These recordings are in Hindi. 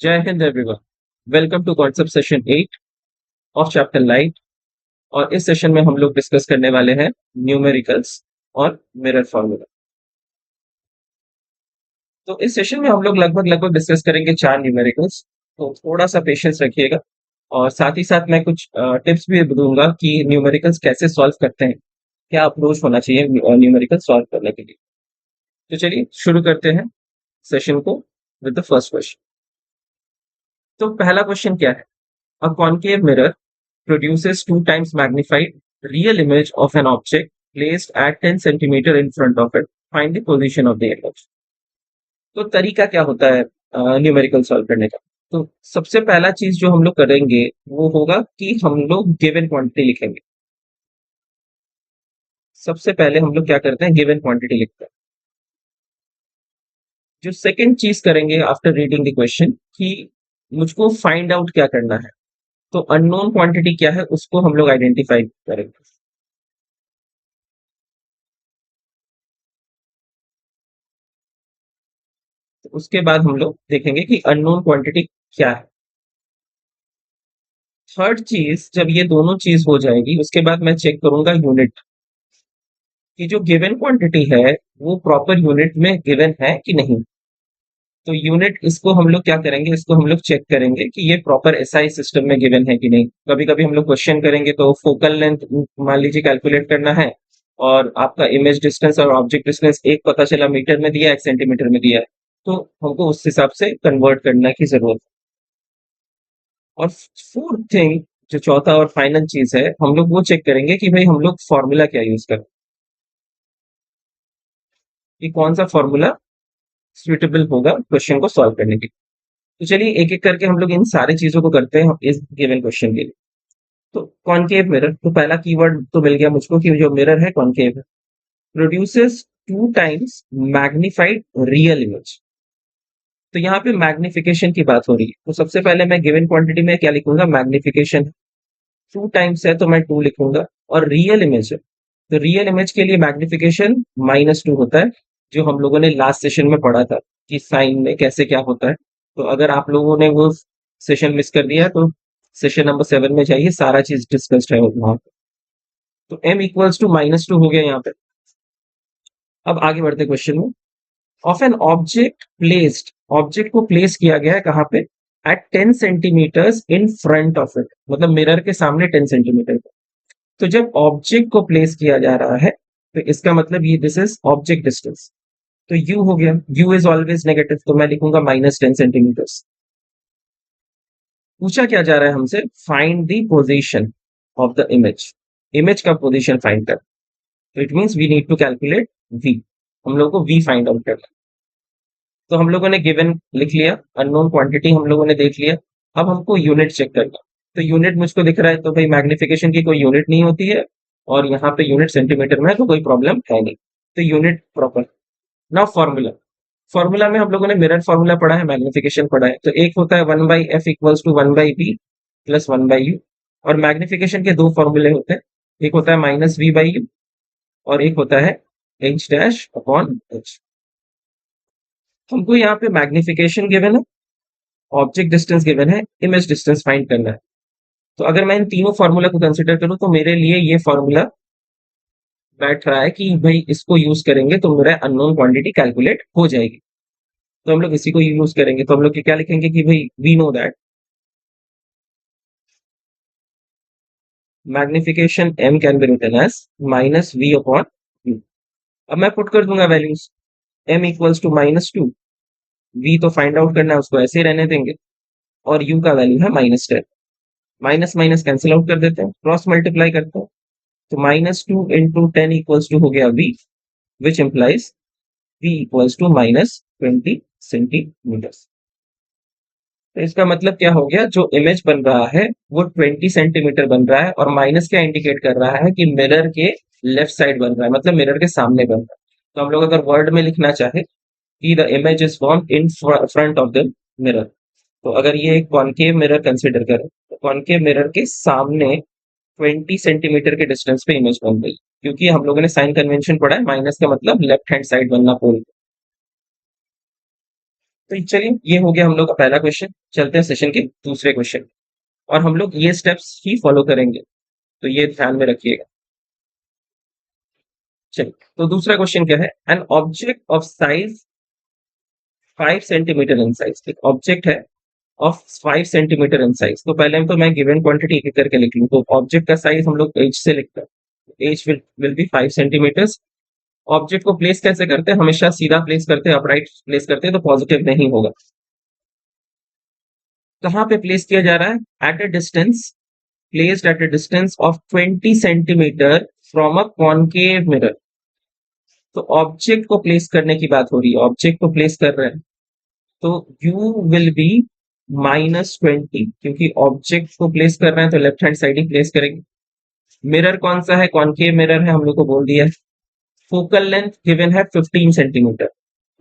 जय Hind everyone. Welcome to concept session 8 of chapter light. और इस सेशन में हम लोग डिस्कस करने वाले हैं न्यूमेरिकल्स और मिरर फॉर्मूला। तो इस सेशन में हम लोग लगभग डिस्कस करेंगे 4 न्यूमेरिकल्स। तो थोड़ा सा पेशेंस रखिएगा और साथ ही साथ मैं कुछ टिप्स भी दूंगा कि न्यूमेरिकल्स कैसे सॉल्व करते हैं, क्या अप्रोच होना चाहिए न्यूमेरिकल सॉल्व करने के लिए। तो चलिए शुरू करते हैं सेशन को विद द फर्स्ट क्वेश्चन। तो पहला क्वेश्चन क्या है? A concave mirror produces 2 times magnified real image of an object placed at 10 centimeter in front of it. Find the position of the image. तो तरीका क्या होता है न्यूमेरिकल सॉल्व करने का? तो सबसे पहला चीज जो हम लोग करेंगे वो होगा कि हम लोग गिवन क्वांटिटी लिखेंगे। सबसे पहले हम लोग क्या करते हैं, गिवन क्वांटिटी लिखते हैं। जो सेकंड चीज करेंगे आफ्टर रीडिंग द क्वेश्चन कि मुझको फाइंड आउट क्या करना है, तो अननोन क्वांटिटी क्या है उसको हम लोग आइडेंटिफाई करेंगे। तो उसके बाद हम लोग देखेंगे कि अननोन क्वांटिटी क्या है। थर्ड चीज, जब ये दोनों चीज हो जाएगी उसके बाद मैं चेक करूंगा यूनिट कि जो गिवन क्वांटिटी है वो प्रॉपर यूनिट में गिवन है कि नहीं। तो यूनिट इसको हम लोग क्या करेंगे, इसको हम लोग चेक करेंगे कि ये प्रॉपर एसआई सिस्टम में गिवन है कि नहीं। कभी कभी हम लोग क्वेश्चन करेंगे तो फोकल लेंथ मान लीजिए कैलकुलेट करना है और आपका इमेज डिस्टेंस और ऑब्जेक्ट डिस्टेंस एक पता चला मीटर में दिया है, एक सेंटीमीटर में दिया है, तो हमको उस हिसाब से कन्वर्ट करने की जरूरत है। और फोर्थ थिंग, जो चौथा और फाइनल चीज है, हम लोग वो चेक करेंगे कि भाई हम लोग फॉर्मूला क्या यूज करें, कि कौन सा फॉर्मूला सुइटेबल होगा क्वेश्चन को सॉल्व करने के लिए। तो चलिए एक एक करके हम लोग इन सारी चीजों को करते हैं इस गिवन क्वेश्चन के लिए। तो कॉनकेव मिरर, तो पहला कीवर्ड तो मिल गया मुझको कि जो मिरर है कॉनकेव है। Produces 2 times magnified real image. तो यहाँ पे मैग्निफिकेशन की बात हो रही है, तो सबसे पहले मैं गिवन क्वांटिटी में क्या लिखूंगा, मैग्निफिकेशन। 2 times है तो मैं 2 लिखूंगा। और रियल इमेज है तो रियल इमेज के लिए मैग्निफिकेशन -2 होता है, जो हम लोगों ने लास्ट सेशन में पढ़ा था कि साइन में कैसे क्या होता है। तो अगर आप लोगों ने वो सेशन मिस कर दिया है तो सेशन नंबर 7 में जाइए, सारा चीज डिस्कस्ड है वहां पे। तो m इक्वल्स टू -2 हो गया यहाँ पे। अब आगे बढ़ते क्वेश्चन में। Of an object placed, object को प्लेस किया गया है कहाँ पे, at 10 centimetres in front of it, मतलब मिरर के सामने 10 सेंटीमीटर। तो जब ऑब्जेक्ट को प्लेस किया जा रहा है तो इसका मतलब ये दिस इज ऑब्जेक्ट डिस्टेंस। तो u हो गया, u इज ऑलवेज नेगेटिव, तो मैं लिखूंगा -10 सेंटीमीटर्स। पूछा क्या जा रहा है हमसे, find the position of the image. Image का पोजीशन फाइंड कर, तो it means we need to calculate v। हम लोग को v फाइंड आउट करना। तो हम लोगों ने गिवन लिख लिया, अननोन क्वांटिटी हम लोगों ने देख लिया। अब हमको यूनिट चेक करना। तो यूनिट मुझको दिख रहा है, तो भाई मैग्निफिकेशन की कोई यूनिट नहीं होती है और यहाँ पे यूनिट सेंटीमीटर में है, तो कोई प्रॉब्लम है नहीं। तो unit proper. Now formula. Formula में हम लोगों ने मिरर फॉर्मूला पढ़ा है, मैग्निफिकेशन पढ़ा है। तो एक होता है 1/f equals to 1/b plus 1/u। और मैग्निफिकेशन के दो फॉर्मूले होते हैं, एक होता है -v/u और एक होता है h'/h। हमको यहाँ पे मैग्निफिकेशन गिवन है, ऑब्जेक्ट डिस्टेंस गिवन है, इमेज डिस्टेंस फाइंड करना है। तो अगर मैं इन तीनों फॉर्मूला को कंसिडर करूं तो मेरे लिए ये फॉर्मूला बैठ रहा है कि भाई इसको यूज करेंगे तो मेरा अननोन क्वांटिटी कैलकुलेट हो जाएगी। तो हम लोग इसी को यूज करेंगे। तो हम लोग क्या लिखेंगे कि भाई we know that magnification m can be written as -v/u। अब मैं पुट कर दूंगा values. m equals to -2, v तो फाइंड आउट करना है, उसको ऐसे ही रहने देंगे। और u का वैल्यू है -10। माइनस माइनस कैंसिल आउट कर देते हैं, क्रॉस मल्टीप्लाई करते हैं। तो -2 इंटू 10 इक्वल्स टू हो गया v, which implies v equals to -20 centimetres. तो इसका मतलब क्या हो गया, जो इमेज बन रहा है वो 20 सेंटीमीटर बन रहा है। और माइनस क्या इंडिकेट कर रहा है कि मिरर के लेफ्ट साइड बन रहा है, मतलब मिरर के सामने बन रहा है। तो हम लोग अगर वर्ड में लिखना चाहे कि the image is form in front of the mirror, तो अगर ये एक कॉनकेव मिरर कंसिडर करें तो कॉनकेव मिरर के सामने 20 सेंटीमीटर के डिस्टेंस पे इमेज बन गई। क्योंकि हम लोगों ने साइन कन्वेंशन पढ़ा है, माइनस का मतलब लेफ्ट हैंड साइड बनना पोल। तो चलिए ये हो गया हम लोग का पहला क्वेश्चन। चलते हैं सेशन के दूसरे क्वेश्चन, और हम लोग ये स्टेप्स ही फॉलो करेंगे, तो ये ध्यान में रखिएगा। चलिए, तो दूसरा क्वेश्चन क्या है? An object of size 5 centimetre in size. एक ऑब्जेक्ट है ऑफ 5 सेंटीमीटर इन साइज। तो पहले हम तो मैं गिवन क्वांटिटी एक एक करके लिख लूं। तो ऑब्जेक्ट का साइज हम लोग एज से लिखते हैं, edge will be 5 centimetres. Object को प्लेस कैसे करते हैं? हमेशा सीधा प्लेस करते हैं, अपराइट प्लेस करते हैं, तो पॉजिटिव नहीं होगा। कहाँ पे प्लेस किया जा रहा है? At a distance, placed at a distance of 20 centimetre from a concave mirror. तो ऑब्जेक्ट को प्लेस करने की बात हो रही है, ऑब्जेक्ट को प्लेस कर रहे हैं, तो u विल बी -20, क्योंकि ऑब्जेक्ट को प्लेस कर रहे हैं तो लेफ्ट हैंड साइड ही प्लेस करेंगे। मिरर कौन सा है? कॉनकेव मिरर है, हम लोग को बोल दिया है। फोकल लेंथ गिवन है 15 सेंटीमीटर,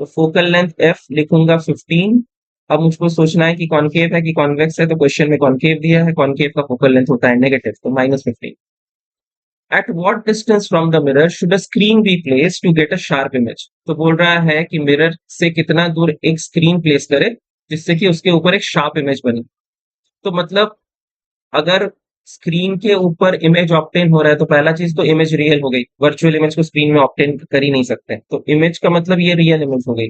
तो फोकल लेंथ f लिखूंगा 15। अब मुझको सोचना है कि कॉनकेव है कि कॉन्वेक्स है, तो क्वेश्चन में कॉनकेव दिया है, कॉनकेव का फोकल लेंथ होता है नेगेटिव, तो -15। At what distance from the mirror should a screen be place to get a sharp image. तो बोल रहा है कि मिरर से कितना दूर एक स्क्रीन प्लेस करे जिससे कि उसके ऊपर एक शार्प इमेज बने। तो मतलब अगर स्क्रीन के ऊपर इमेज ऑब्टेन हो रहा है, तो पहला चीज तो इमेज रियल हो गई, वर्चुअल इमेज को स्क्रीन में ऑब्टेन कर ही नहीं सकते, तो इमेज का मतलब ये रियल इमेज हो गई।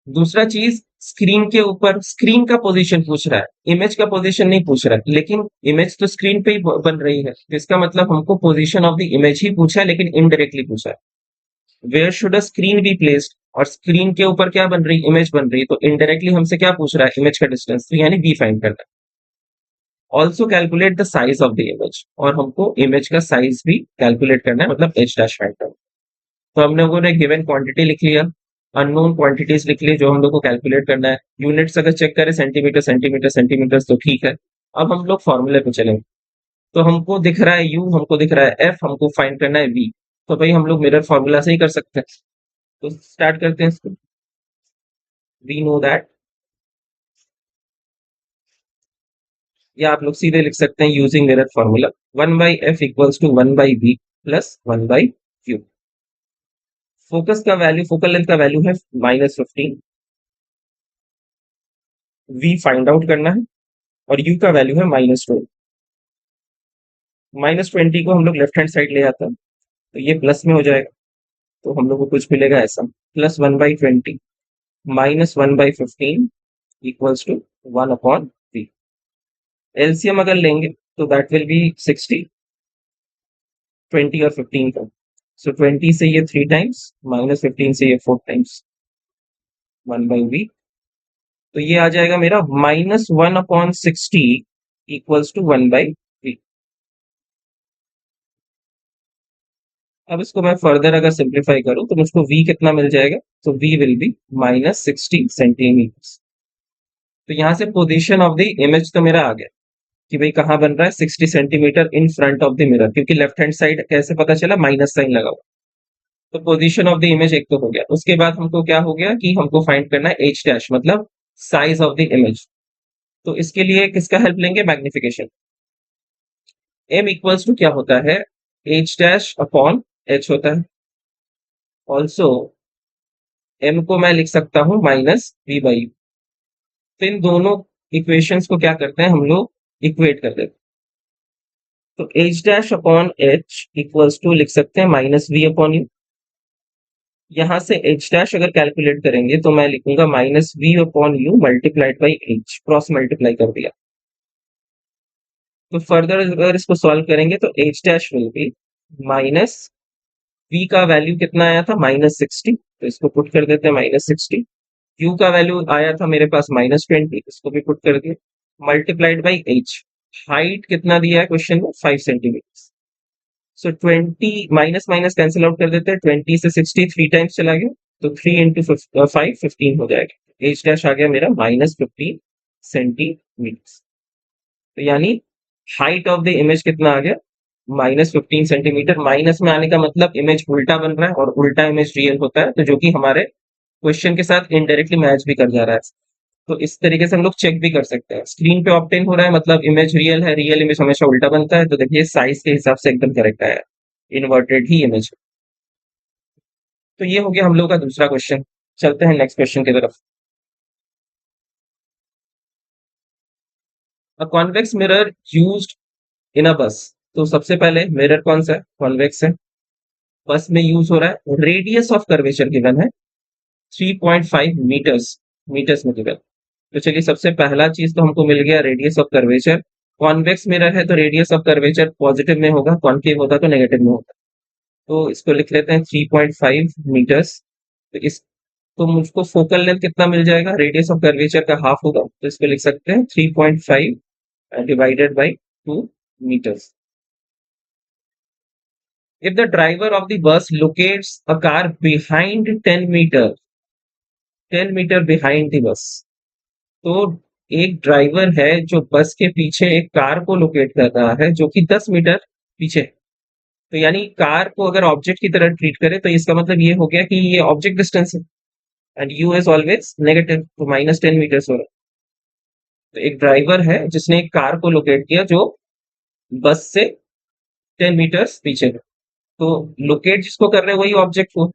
दूसरा चीज, स्क्रीन के ऊपर स्क्रीन का पोजीशन पूछ रहा है, इमेज का पोजीशन नहीं पूछ रहा है, लेकिन इमेज तो स्क्रीन पे ही बन रही है, तो इसका मतलब हमको पोजीशन ऑफ द इमेज ही पूछा है, लेकिन इनडायरेक्टली पूछा है। Where should a screen be placed, और स्क्रीन के ऊपर क्या बन रही? इमेज बन रही, तो इनडायरेक्टली हमसे क्या पूछ रहा है? इमेज का डिस्टेंस, तो यानी बी फाइंड करना है। Also calculate the size of the image, और हमको इमेज का साइज भी कैलकुलेट करना है, मतलब एच डैश फाइंड करना है। तो हम लोगों ने गिवन क्वांटिटी लिख लिया, अननोन क्वांटिटीज लिख ली जो हम लोग को कैलकुलेट करना है। यूनिट्स अगर चेक करें सेंटीमीटर सेंटीमीटर सेंटीमीटर, तो ठीक है। अब हम लोग फॉर्मूले पे चलेंगे। तो हमको दिख रहा है यू, हमको दिख रहा है एफ, हमको फाइंड करना है वी। तो भाई हम लोग मिरर फॉर्मूला से ही कर सकते हैं, तो स्टार्ट करते हैं इसको। वी नो दैट, या आप लोग सीधे लिख सकते हैं using mirror formula, 1/f equals to 1/v plus 1/q। Focus का वैल्यू, फोकल लेंथ का वैल्यू है -15, वी फाइंड आउट करना है, और u का वैल्यू है -20। -20 को हम लोग लेफ्ट हैंड साइड ले आते हैं, तो ये प्लस में हो जाएगा, तो हम लोग को कुछ मिलेगा ऐसा, प्लस 1/20 -1/15 इक्वल्स टू 1/3। एलसीएम अगर लेंगे तो दैट विल बी 60, 20 और 15 का। सो 20 से ये 3 टाइम्स, -15 से ये 4 टाइम्स, 1/v। तो ये आ जाएगा मेरा -1/60 इक्वल्स टू 1/v। अब इसको मैं फर्दर अगर सिंप्लीफाई करूं तो मुझको v कितना मिल जाएगा? तो v विल बी -60 सेंटीमीटर। तो यहां से पोजीशन ऑफ द इमेज तो मेरा आ गया कि भाई कहां बन रहा है, 60 centimetre in front of the mirror, क्योंकि लेफ्ट हैंड साइड कैसे पता चला? माइनस साइन लगा हुआ। तो पोजीशन ऑफ द इमेज एक तो हो गया। उसके बाद हमको क्या हो गया कि हमको फाइंड करना है एच डैश, मतलब साइज ऑफ द इमेज। तो इसके लिए किसका हेल्प लेंगे? मैग्निफिकेशन। m इक्वल्स टू क्या होता है? एच डैश अपॉन एच होता है। ऑल्सो m को मैं लिख सकता हूं -v/u। तो इन दोनों इक्वेशंस को क्या करते हैं हम लोग? इक्वेट कर देते हैं। तो h dash upon h equals to लिख सकते हैं -v/u। यहां से एच डैश अगर कैलकुलेट करेंगे तो मैं लिखूंगा -v/u multiplied by H, cross multiply कर दिया। तो फर्दर अगर इसको सॉल्व करेंगे तो h dash will be minus, v का वैल्यू कितना आया था? -60, तो इसको पुट कर देते हैं -60। u का वैल्यू आया था मेरे पास -20, इसको भी पुट कर दिया, मल्टीप्लाइड बाई एच। हाइट कितना दिया है क्वेश्चन में? 5 सेंटीमीटर। सो 20 माइनस माइनस कैंसिल आउट कर देते हैं, 20 से 60 3 टाइम्स चला गया, तो 3 इंटू 5 15 हो जाएगा। एच डैश आ गया मेरा -15 सेंटीमीटर। तो यानी हाइट ऑफ द इमेज कितना आ गया? -15 सेंटीमीटर। माइनस में आने का मतलब इमेज उल्टा बन रहा है, और उल्टा इमेज रियल होता है, तो जो कि हमारे क्वेश्चन के साथ इनडायरेक्टली मैच भी कर जा रहा है। तो इस तरीके से हम लोग चेक भी कर सकते हैं, स्क्रीन पे ऑब्टेन हो रहा है मतलब इमेज रियल है, रियल इमेज हमेशा उल्टा बनता है, तो देखिए साइज के हिसाब से एकदम करेक्ट आया, इन्वर्टेड ही इमेज। तो ये हो गया हम लोग का दूसरा क्वेश्चन। चलते हैं नेक्स्ट क्वेश्चन की तरफ। A convex mirror used in a bus. तो सबसे पहले मिरर कौन सा है? कॉन्वेक्स है। बस में यूज हो रहा है। रेडियस ऑफ कर्वेचर गिवन है 3.5 मीटर्स, मीटर्स में गिवन। तो चलिए सबसे पहला चीज तो हमको मिल गया, radius of curvature. Convex mirror है तो रेडियस ऑफ कर्वेचर पॉजिटिव में होगा, कॉन्केव होता तो नेगेटिव में होता। तो इसको लिख लेते हैं 3.5 मीटर्स। तो इस तो मुझको फोकल लेंथ कितना मिल जाएगा? रेडियस ऑफ कर्वेचर का हाफ होगा, तो इसको लिख सकते हैं 3.5 divided by 2 meters। If the driver of the bus locates a car behind 10 meter, 10 meter behind the bus, तो एक ड्राइवर है जो बस के पीछे एक कार को लोकेट कर रहा है जो कि 10 मीटर पीछे है। तो यानी कार को अगर ऑब्जेक्ट की तरह ट्रीट करे तो इसका मतलब ये हो गया कि ये ऑब्जेक्ट डिस्टेंस है, and you is always negative, तो -10 मीटर्स हो रहा है। तो एक ड्राइवर है जिसने एक कार को लोकेट किया जो बस से 10 मीटर्स पीछे है। तो लोकेट जिसको कर रहे हैं वही ऑब्जेक्ट को,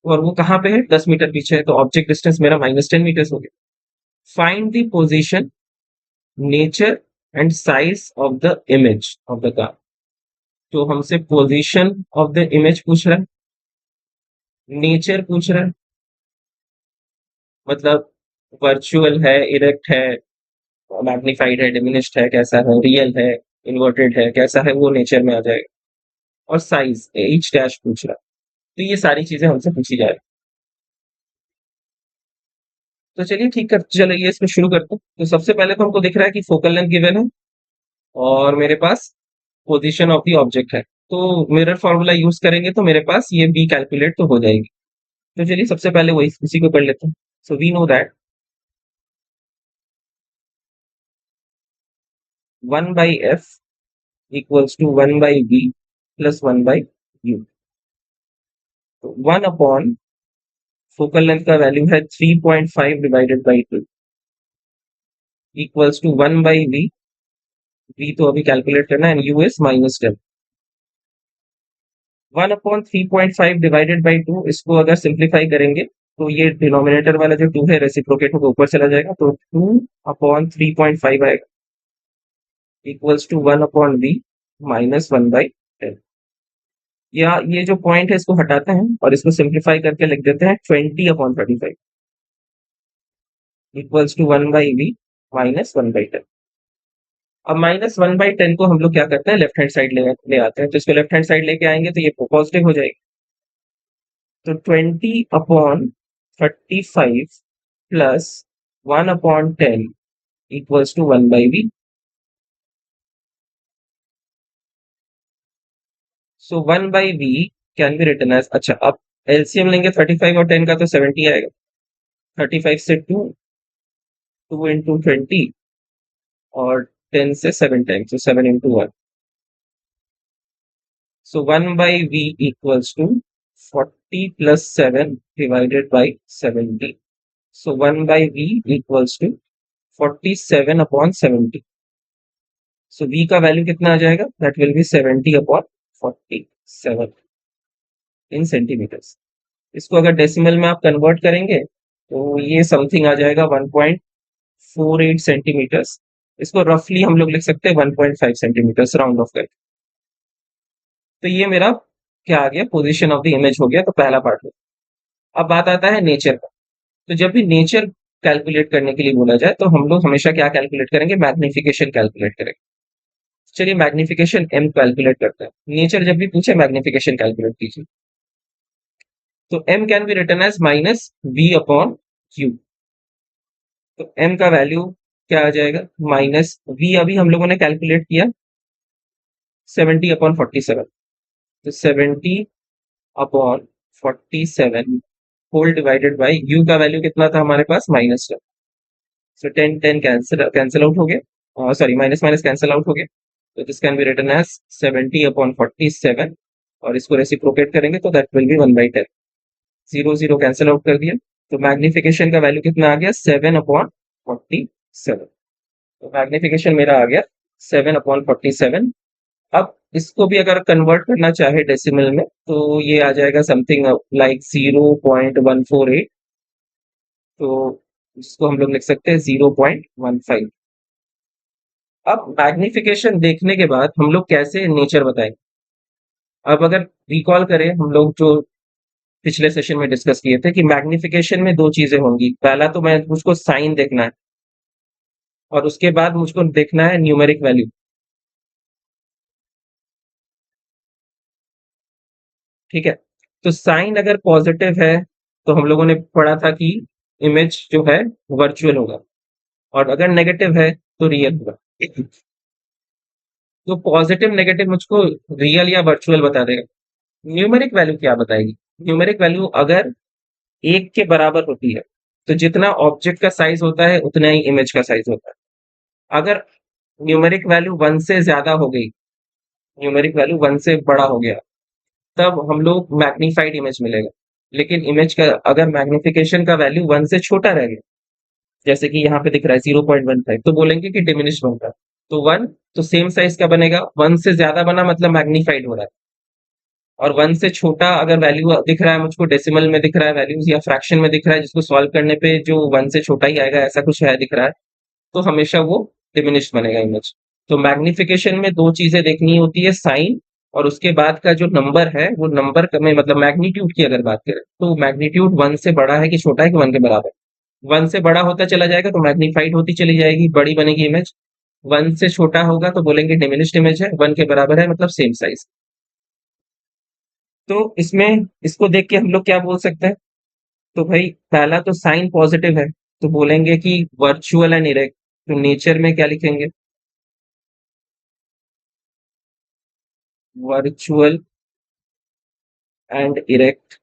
और वो कहाँ पे है? 10 मीटर पीछे है, तो ऑब्जेक्ट डिस्टेंस मेरा -10 मीटर्स हो गया। Find the position, nature and size of the image of the car. तो हमसे पोजीशन ऑफ द इमेज पूछ रहा है, नेचर पूछ रहा है, मतलब वर्चुअल है, इरेक्ट है, मैग्नीफाइड है, डिमिनिश्ड है, कैसा है, रियल है, इन्वर्टेड है, कैसा है, वो नेचर में आ जाएगा। और साइज एच डैश पूछ रहा है। तो ये सारी चीजें हमसे पूछी जा रही। तो चलिए ठीक कर, चलिए इसमें शुरू करते हैं। तो सबसे पहले तो हमको दिख रहा है कि फोकल लेंथ गिवन है और मेरे पास पोजीशन ऑफ द ऑब्जेक्ट है। तो मिरर फॉर्मूला यूज करेंगे तो मेरे पास ये बी कैलकुलेट तो हो जाएगी। तो चलिए सबसे पहले वही उसी को कर लेते हैं। So we know that 1/f equals to 1/v plus 1/u। तो 1/, फोकल लेंथ का वैल्यू है 3.5 divided by 2 equals to 1/v। v तो अभी कैलकुलेट करना है, u इज -10। 1/3.5 डिवाइडेड बाई 2, इसको अगर सिंप्लीफाई करेंगे तो ये डिनोमिनेटर वाला जो 2 है रेसिप्रोकेट होकर ऊपर चला जाएगा, तो 2/3.5 आएगा इक्वल्स टू 1/v -1/10। या ये जो पॉइंट है इसको हटाते हैं और इसको सिंप्लीफाई करके लिख देते हैं 20/35 इक्वल्स टू 1/v -1/10। अब -1/10 को हम लोग क्या करते हैं, लेफ्ट हैंड साइड ले आते हैं। तो इसको लेफ्ट हैंड साइड लेके आएंगे तो ये पॉजिटिव हो जाएगी। तो 20/35 plus 1/10 equals to 1/v। So 1/v can be written as, अच्छा अब एलसीएम लेंगे 35 और 10 का तो 70 आएगा। 35 से 2, 2 इंटू 20, और 10 से 7 टाइम्स, तो 7 into 1। So 1/v equals to 40 plus 7 divided by 70। So 1/v equals to 47/70। So v का वैल्यू कितना आ जाएगा? That will be 70/47 in centimetres. इसको अगर डेसिमल में आप कन्वर्ट करेंगे तो ये समथिंग आ जाएगा 1.48 सेंटीमीटर्स। इसको रफली हम लोग लिख सकते हैं 1.5 सेंटीमीटर्स राउंड ऑफ करके। तो ये मेरा क्या आ गया, पोजीशन ऑफ द इमेज हो गया। तो पहला पार्ट हो। अब बात आता है नेचर का। तो जब भी नेचर कैलकुलेट करने के लिए बोला जाए तो हम लोग हमेशा क्या कैलकुलेट करेंगे? मैग्निफिकेशन कैलकुलेट करेंगे। चलिए मैग्निफिकेशन m कैलकुलेट करते हैं। नेचर जब भी पूछे मैग्निफिकेशन कैलकुलेट कीजिए। तो m can be written as -v/u। तो m का वैल्यू क्या आ जाएगा? -v, अभी हम लोगों ने कैलकुलेट किया 70/47। तो 70/47 होल डिवाइडेड बाई u का वैल्यू कितना था हमारे पास? -10। सो 10 10 कैंसिल आउट हो गया, sorry minus minus cancel out हो गया। तो this can be written as 70/47, और इसको रेसिप्रोकेट करेंगे तो that will be 1/10। 0 0 cancel out कर दिया। तो मैग्निफिकेशन का वैल्यू कितना आ गया? 7/47। तो मैग्निफिकेशन मेरा आ गया 7/47। अब इसको भी अगर कन्वर्ट करना चाहे डेसिमल में तो ये आ जाएगा समथिंग लाइक 0.148 तो इसको हम लोग लिख सकते हैं 0.15। अब मैग्निफिकेशन देखने के बाद हम लोग कैसे नेचर बताएंगे। अब अगर रिकॉल करें हम लोग जो पिछले सेशन में डिस्कस किए थे कि मैग्निफिकेशन में दो चीजें होंगी। पहला तो मैं मुझको साइन देखना है और उसके बाद मुझको देखना है न्यूमेरिक वैल्यू। ठीक है, तो साइन अगर पॉजिटिव है तो हम लोगों ने पढ़ा था कि इमेज जो है वर्चुअल होगा, और अगर नेगेटिव है तो रियल होगा। तो पॉजिटिव नेगेटिव मुझको रियल या वर्चुअल बता देगा। न्यूमेरिक वैल्यू क्या बताएगी? न्यूमेरिक वैल्यू अगर एक के बराबर होती है तो जितना ऑब्जेक्ट का साइज होता है उतना ही इमेज का साइज होता है। अगर न्यूमेरिक वैल्यू वन से ज्यादा हो गई, न्यूमेरिक वैल्यू वन से बड़ा हो गया, तब हम लोग मैग्नीफाइड इमेज मिलेगा। लेकिन इमेज का अगर मैग्निफिकेशन का वैल्यू वन से छोटा रह गया, जैसे कि यहाँ पे दिख रहा है 0.15, तो बोलेंगे कि डिमिनिश बन रहा है। तो वन, तो सेम साइज का बनेगा, वन से ज्यादा बना मतलब मैग्नीफाइड हो रहा है। और वन से छोटा अगर वैल्यू दिख रहा है मुझको, डेसिमल में दिख रहा है वैल्यूज या फ्रैक्शन में दिख रहा है, जिसको सॉल्व करने पे जो वन से छोटा ही आएगा ऐसा कुछ है दिख रहा है, तो हमेशा वो डिमिनिश बनेगा इमेज। तो मैग्निफिकेशन में दो चीजें देखनी होती है, साइन और उसके बाद का जो नंबर है वो नंबर में मतलब मैग्नीट्यूड की अगर बात करें तो मैग्नीट्यूड वन से बड़ा है कि छोटा है कि वन के बराबर। वन से बड़ा होता चला जाएगा तो मैग्नीफाइड होती चली जाएगी, बड़ी बनेगी इमेज। वन से छोटा होगा तो बोलेंगे डिमिनिश्ड इमेज है, वन के बराबर है मतलब सेम साइज। तो इसमें इसको देख के हम लोग क्या बोल सकते हैं? तो भाई पहला तो साइन पॉजिटिव है तो बोलेंगे कि वर्चुअल एंड इरेक्ट। तो नेचर में क्या लिखेंगे? Virtual and erect.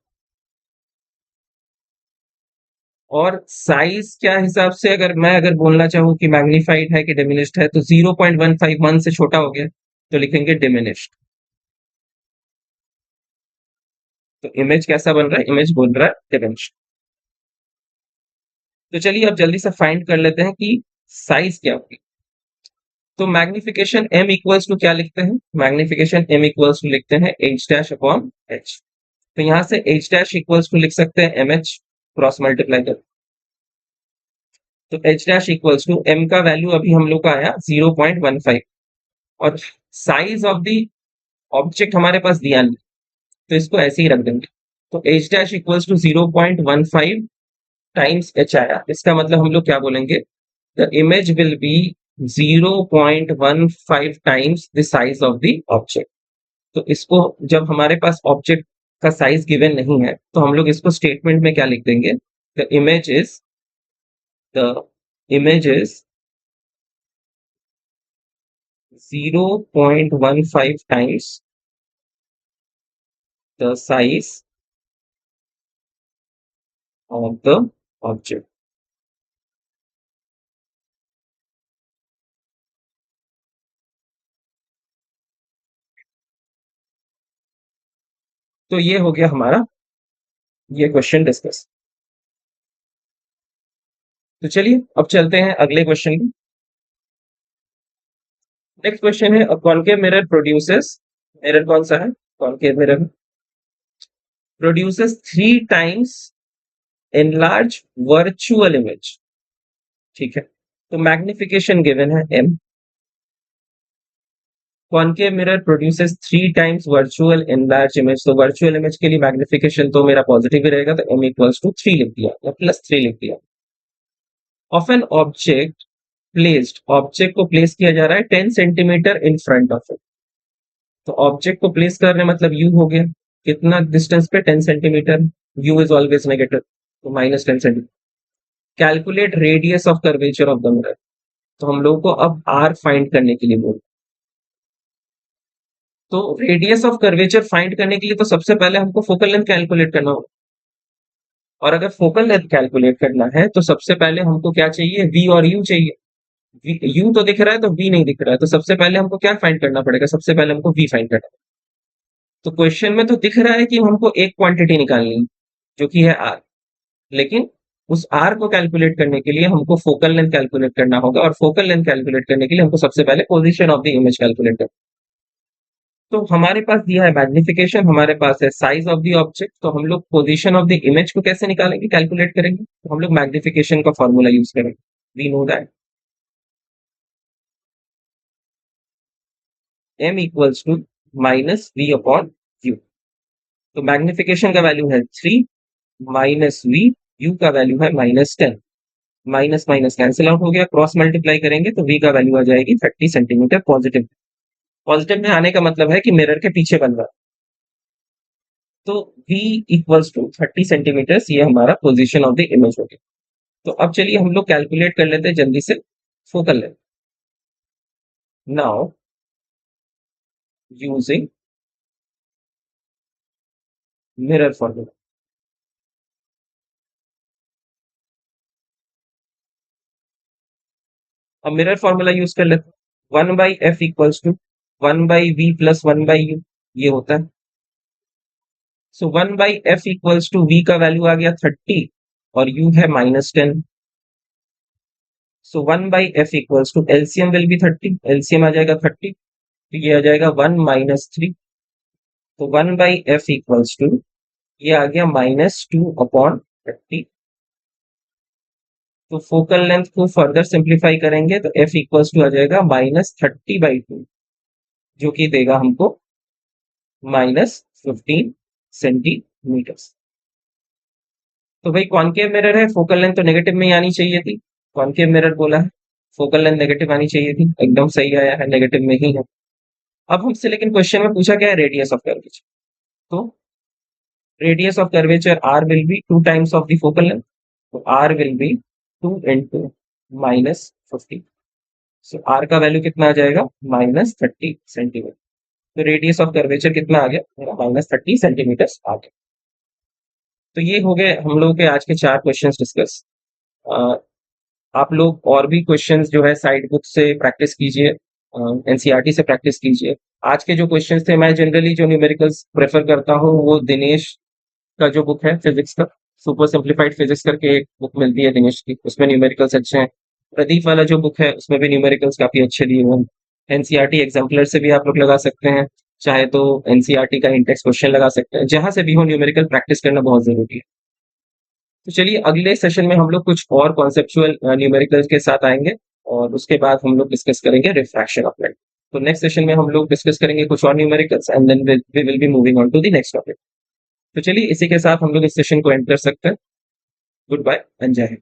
और साइज क्या हिसाब से अगर मैं बोलना चाहूँ कि मैग्नीफाइड है कि डिमिनिश्ड है, तो 0.151 से छोटा हो गया तो लिखेंगे डिमिनिश्ड। तो इमेज कैसा बन रहा है? इमेज बोल रहा है डिमिनिश्ड। तो चलिए अब जल्दी से फाइंड कर लेते हैं कि साइज क्या होगी। तो मैग्निफिकेशन m इक्वल्स टू क्या लिखते हैं? मैग्निफिकेशन m इक्वल्स टू लिखते हैं h डैश अपॉन h। तो यहां से h डैश इक्वल्स टू लिख सकते हैं mh, क्रॉस मल्टीप्लाई कर। तो h dash equals to m का वैल्यू अभी हम लोग का आया 0.15, और साइज ऑफ द ऑब्जेक्ट हमारे पास दिया नहीं, तो इसको ऐसे ही रख देंगे। तो h dash equals to 0.15 times h आया, इसका मतलब हम लोग क्या बोलेंगे? The image will be 0.15 times the size of the object. तो इसको जब हमारे पास ऑब्जेक्ट का साइज गिवन नहीं है तो हम लोग इसको स्टेटमेंट में क्या लिख देंगे? The image is 0.15 times the size of the object. तो ये हो गया हमारा ये क्वेश्चन डिस्कस। तो चलिए अब चलते हैं अगले क्वेश्चन की। नेक्स्ट क्वेश्चन है, कॉनकेव मिरर प्रोड्यूसेस, मिरर कौन सा है? Concave mirror produces 3 times enlarge virtual image। ठीक है, तो मैग्निफिकेशन गिवन है m। Concave mirror produces 3 times virtual enlarge image. तो वर्चुअल इमेज के लिए मैग्निफिकेशन तो मेरा पॉजिटिव ही रहेगा, तो m इक्वल्स टू 3 लिख दिया या +3 लिख दिया। Of an object placed, object को प्लेस किया जा रहा है 10 centimetre in front of it. तो ऑब्जेक्ट को प्लेस करने मतलब u हो गया, कितना डिस्टेंस पे? 10 centimetre. u is always negative, तो -10 centimetre. Calculate radius of curvature of the mirror. तो हम लोगों को अब r फाइंड करने के लिए बोल, तो रेडियस ऑफ कर्वेचर फाइंड करने के लिए तो सबसे पहले हमको फोकल लेंथ कैलकुलेट करना होगा। और अगर फोकल लेंथ कैलकुलेट करना है तो सबसे पहले हमको क्या चाहिए? v और u चाहिए। u तो दिख रहा है तो v नहीं दिख रहा है, तो सबसे पहले हमको क्या फाइंड करना पड़ेगा? सबसे पहले हमको v फाइंड करना पड़ेगा। तो क्वेश्चन में तो दिख रहा है कि हमको एक क्वांटिटी निकालनी है जो कि है r, लेकिन उस r को कैलकुलेट करने के लिए हमको फोकल लेंथ कैलकुलेट करना होगा, और फोकल लेंथ कैलकुलेट करने के लिए हमको सबसे पहले position of the image calculate करना। तो हमारे पास दिया है मैग्निफिकेशन, हमारे पास है साइज ऑफ द ऑब्जेक्ट, तो हम लोग पोजीशन ऑफ द इमेज को कैसे निकालेंगे, कैलकुलेट करेंगे, तो हम लोग मैग्निफिकेशन का फॉर्मूला यूज करेंगे। We know that m equals to minus v upon u. तो मैग्निफिकेशन का वैल्यू है 3 माइनस वी, यू का वैल्यू है -10। माइनस माइनस कैंसिल आउट हो गया, क्रॉस मल्टीप्लाई करेंगे तो वी का वैल्यू आ जाएगी 30 सेंटीमीटर पॉजिटिव। पॉजिटिव में आने का मतलब है कि मिरर के पीछे बन रहा है। तो v इक्वल्स टू 30 सेंटीमीटर, ये हमारा पोजीशन ऑफ द इमेज हो गया। तो अब चलिए हम लोग कैलकुलेट कर लेते हैं जल्दी से focal length. Now using mirror formula, अब मिरर फॉर्मूला यूज कर लेते हैं। 1/f equals to 1/v plus 1/u, ये होता है। So 1/f equals to v का वैल्यू आ गया 30 और u है -10। So 1/f equals to LCM will be 30, LCM आ जाएगा 30, तो ये आ जाएगा 1 - 3। तो 1/f इक्वल्स टू ये आ गया -2/30। तो फोकल लेंथ को फर्दर सिंप्लीफाई करेंगे तो f इक्वल्स टू आ जाएगा -30/2, जो कि देगा हमको -15 सेंटीमीटर। तो भाई कॉनकेव मिरर है, फोकल लेंथ तो नेगेटिव में ही आनी चाहिए थी। कॉनकेव मिरर बोला है, फोकल लेंथ नेगेटिव आनी चाहिए थी, एकदम सही आया है, नेगेटिव में ही है। अब हमसे लेकिन क्वेश्चन में पूछा गया है रेडियस ऑफ कर्वेचर, तो radius of curvature r will be 2 times of the focal length, तो r will be 2 into -15। So r का वैल्यू कितना आ जाएगा -30 सेंटीमीटर। तो रेडियस ऑफ कर्वेचर कितना आ गया मेरा -30 सेंटीमीटर आ गया। तो ये हो गए हम लोगों के आज के 4 क्वेश्चंस डिस्कस। आप लोग और भी क्वेश्चंस जो है साइड बुक से प्रैक्टिस कीजिए, एनसीईआरटी से प्रैक्टिस कीजिए। आज के जो क्वेश्चंस थे, मैं जनरली जो न्यूमेरिकल्स प्रेफर करता हूँ वो दिनेश का जो बुक है फिजिक्स का, सुपर सिंप्लीफाइड फिजिक्स करके एक बुक मिलती है दिनेश की, उसमें न्यूमेरिकल्स अच्छे हैं। प्रदीप वाला जो बुक है उसमें भी न्यूमेरिकल्स काफी अच्छे दिए हुए हैं। एनसीईआरटी एग्जाम्पलर से भी आप लोग लगा सकते हैं, चाहे तो एनसीईआरटी का इंडेक्स क्वेश्चन लगा सकते हैं, जहां से भी हो न्यूमेरिकल प्रैक्टिस करना बहुत जरूरी है। तो चलिए अगले सेशन में हम लोग कुछ और कॉन्सेप्चुअल न्यूमेरिकल्स के साथ आएंगे और उसके बाद हम लोग डिस्कस करेंगे रिफ्रैक्शन ऑफ लाइट। तो नेक्स्ट सेशन में हम लोग डिस्कस करेंगे कुछ और numericals and then we will be moving on to the next topic. तो चलिए इसी के साथ हम लोग इस सेशन को एंड कर सकते हैं। गुड बाय एंड जय हिंद।